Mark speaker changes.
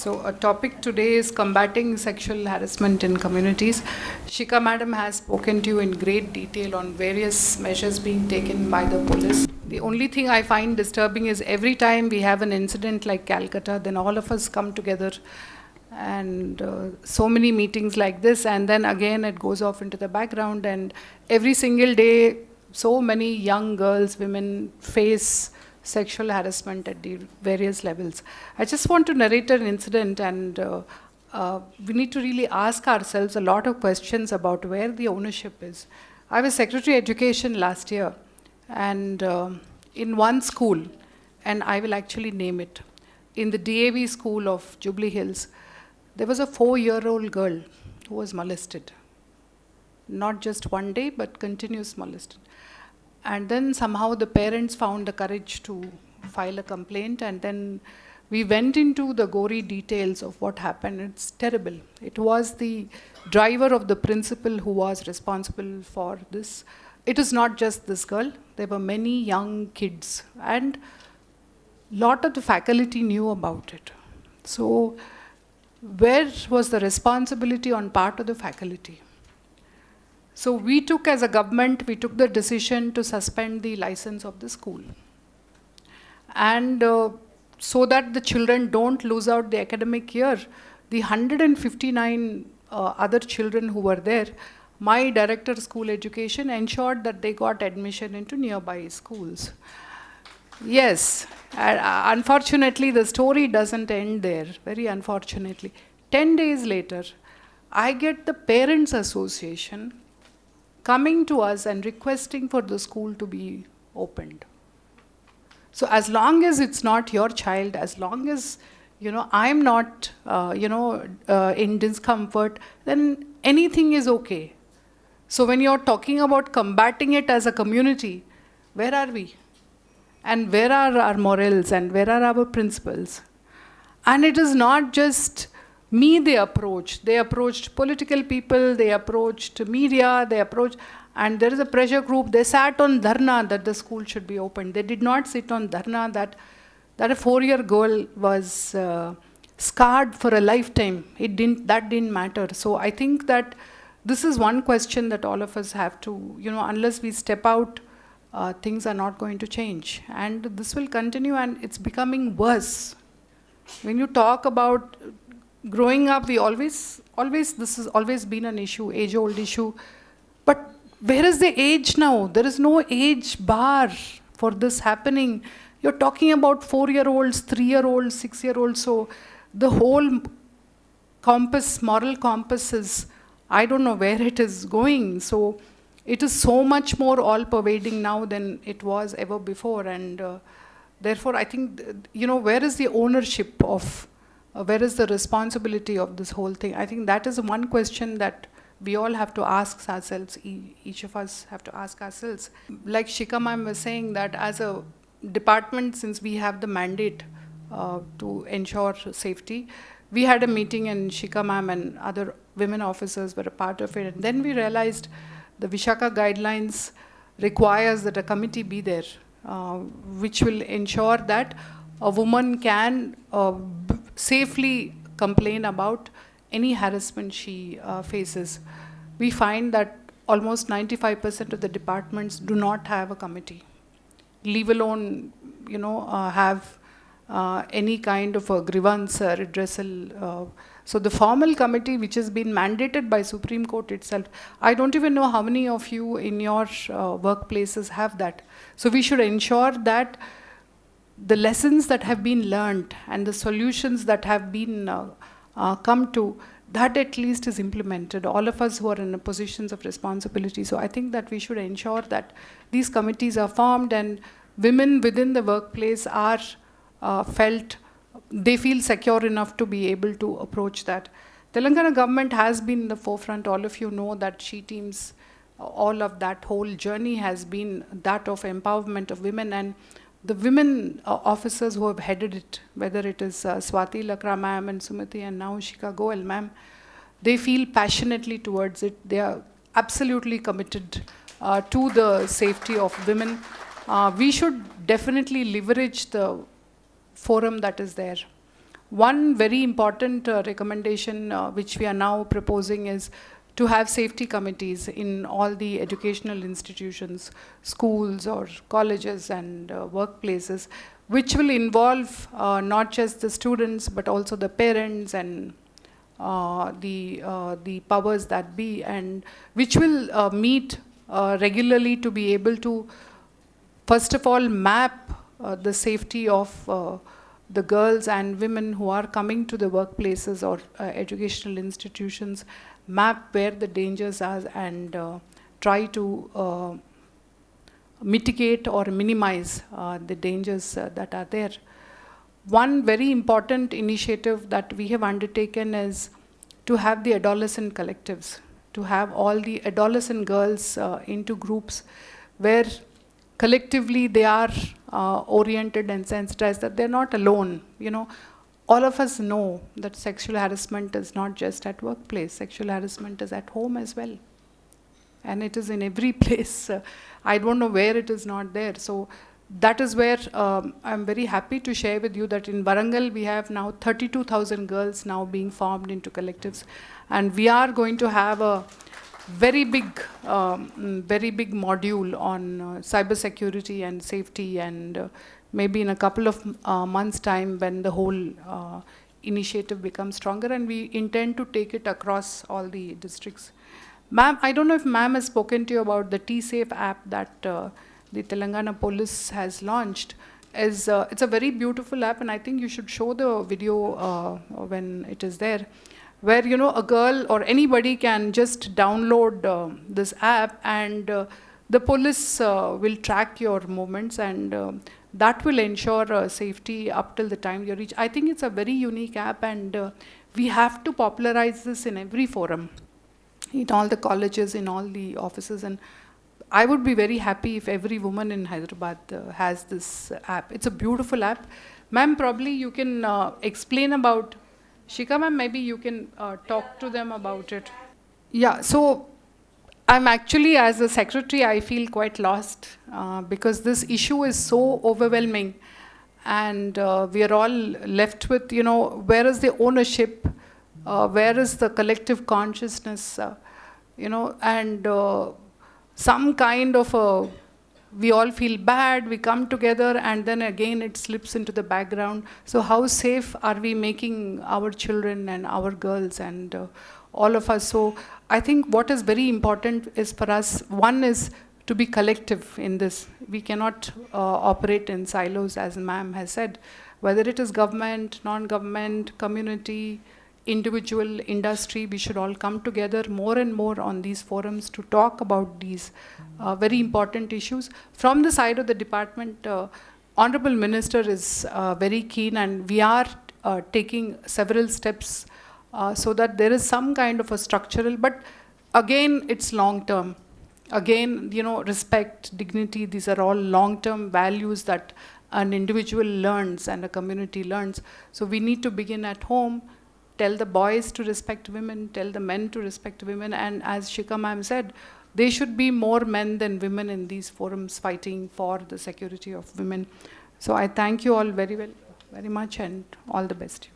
Speaker 1: So a topic today is combating sexual harassment in communities. Shika madam has spoken to you in great detail on various measures being taken by the police. The only thing I find disturbing is every time we have an incident like Calcutta, then all of us come together and so many meetings like this, and then again it goes off into the background, and every single day so many young girls, women face sexual harassment at the various levels. I just want to narrate an incident, and we need to really ask ourselves a lot of questions about where the ownership is. I was Secretary Education last year, and in one school, and I will actually name it, in the DAV school of Jubilee Hills, there was a 4-year-old girl who was molested. Not just one day, but continuous molested. And then somehow the parents found the courage to file a complaint, and then we went into the gory details of what happened. It's terrible. It was the driver of the principal who was responsible for this. It is not just this girl. There were many young kids, and lot of the faculty knew about it. So where was the responsibility on part of the faculty? So we took, as a government, we took the decision to suspend the license of the school. And so that the children don't lose out the academic year, the 159 other children who were there, my director school education ensured that they got admission into nearby schools. Yes, unfortunately the story doesn't end there, very unfortunately. 10 days later, I get the Parents Association coming to us and requesting for the school to be opened. So as long as it's not your child, as long as I'm not in discomfort, then anything is okay. So when you're talking about combating it as a community, where are we? And where are our morals, and where are our principles? And it is not just me they approached. They approached political people, they approached media, and there is a pressure group. They sat on dharna that the school should be opened. They did not sit on dharna that a 4-year girl was scarred for a lifetime. That didn't matter. So I think that this is one question that all of us have to, unless we step out, things are not going to change. And this will continue, and it's becoming worse. When you talk about growing up, we always, this has always been an issue, age-old issue. But where is the age now? There is no age bar for this happening. You're talking about 4-year-olds, 3-year-olds, 6-year-olds. So the whole compass, moral compass is, I don't know where it is going. So it is so much more all-pervading now than it was ever before. And therefore, I think, where is the ownership of, where is the responsibility of this whole thing? I think that is one question that we all have to ask ourselves, each of us have to ask ourselves. Like Shika ma'am was saying, that as a department, since we have the mandate to ensure safety, we had a meeting, and Shika ma'am and other women officers were a part of it. And then we realized the Vishaka guidelines requires that a committee be there, which will ensure that a woman can safely complain about any harassment she faces. We find that almost 95% of the departments do not have a committee, leave alone have any kind of a grievance redressal. So the formal committee, which has been mandated by Supreme Court itself, I don't even know how many of you in your workplaces have that. So we should ensure that the lessons that have been learned and the solutions that have been come to, that at least is implemented. All of us who are in positions of responsibility. So I think that we should ensure that these committees are formed, and women within the workplace are felt, they feel secure enough to be able to approach that. Telangana government has been in the forefront. All of you know that she teams, all of that whole journey has been that of empowerment of women, and the women officers who have headed it, whether it is Swati Lakra ma'am and Sumati and now Shika Goel ma'am, they feel passionately towards it. They are absolutely committed to the safety of women. We should definitely leverage the forum that is there. One very important recommendation which we are now proposing is to have safety committees in all the educational institutions, schools or colleges and workplaces, which will involve not just the students but also the parents and the powers that be, and which will meet regularly to be able to, first of all, map the safety of the girls and women who are coming to the workplaces or educational institutions, map where the dangers are, and try to mitigate or minimize the dangers that are there. One very important initiative that we have undertaken is to have the adolescent collectives, to have all the adolescent girls into groups where collectively they are oriented and sensitized that they're not alone. You know, all of us know that sexual harassment is not just at workplace, sexual harassment is at home as well. And it is in every place. I don't know where it is not there. So that is where I'm very happy to share with you that in Warangal we have now 32,000 girls now being formed into collectives. And we are going to have a very big module on cybersecurity and safety, and maybe in a couple of months' time when the whole initiative becomes stronger, and we intend to take it across all the districts. Ma'am, I don't know if ma'am has spoken to you about the T-Safe app that the Telangana police has launched. It's a very beautiful app, and I think you should show the video when it is there, where, you know, a girl or anybody can just download this app, and the police will track your movements, and that will ensure safety up till the time you reach. I think it's a very unique app, and we have to popularize this in every forum, in all the colleges, in all the offices, and I would be very happy if every woman in Hyderabad has this app. It's a beautiful app. Ma'am, probably you can explain about, Shika ma'am, maybe you can talk to them about it. Yeah, so I'm actually, as a secretary, I feel quite lost because this issue is so overwhelming, and we are all left with, you know, where is the ownership, where is the collective consciousness, you know, and some kind of a, we all feel bad, we come together, and then again it slips into the background. So how safe are we making our children and our girls and all of us? So I think what is very important is for us, one is to be collective in this. We cannot operate in silos, as ma'am has said, whether it is government, non-government, community, individual, industry, we should all come together more and more on these forums to talk about these very important issues. From the side of the department, Honorable Minister is very keen, and we are taking several steps so that there is some kind of a structural, but again, it's long-term. Again, you know, respect, dignity, these are all long-term values that an individual learns and a community learns. So we need to begin at home, tell the boys to respect women, tell the men to respect women, and as Shika ma'am said, there should be more men than women in these forums fighting for the security of women. So I thank you all very much, and all the best.